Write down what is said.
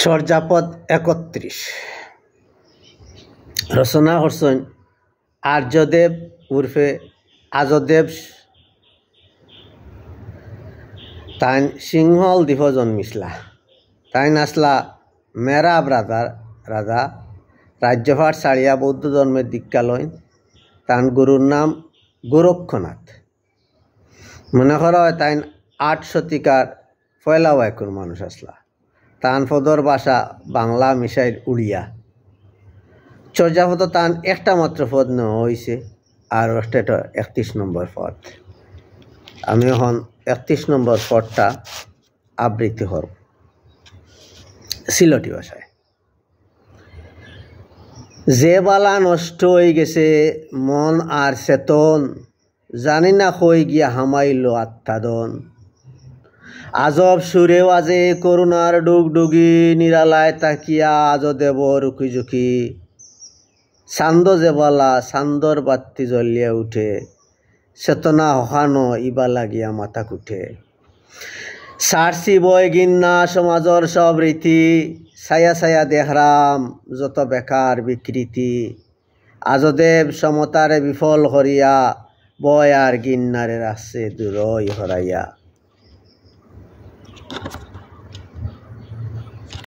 চর্যাপদ ৩১ রচনা করছেন আর্যদেব উর্ফে আজদেব। তাই সিংহল দ্বীপ জন্মিসলা। তাই আসলা মেরাব রাজা রাজ্যভার ছাড়িয়া বৌদ্ধ ধর্মের দীক্ষা লইন। তান গুরুর নাম গোরক্ষনাথ। মনে করা হয় তাই ৮ শতিকার পয়লা ওয়াইকুর মানুষ আসলা। তান পদর ভাষা বাংলা মিশাইল উড়িয়া। চর্যাপদ তান একটা মাত্র পদ নেওয়া হয়েছে, আর স্টেট ৩১ নম্বর পদ। আমি এখন ৩১ নম্বর পদটা আবৃত্তি করব সিলটি ভাষায়। যে বালা নষ্ট হয়ে গেছে মন আর চেতন, জানি না কই গিয়া হামাইল আত্মাদন। আজব সুরে বাজে করুণার ডুগডুগি, নিরালায় তাকিয়া আজ দেব রুকি ঝুঁকি। চান্দ যে বালা চান্দর বাত্তি জ্বলিয়া উঠে, চেতনা হহানো ইবা লাগিয়া মাথা কুঠে। সারসি বয় গিন্না সমাজর সব রীতি, ছায়া ছায়া দেখরাম যত বেকার বিকৃতি। আজদেব সমতারে বিফল করিয়া, বয় আর গিন্নারে রাখছে দূরই হরাইয়া।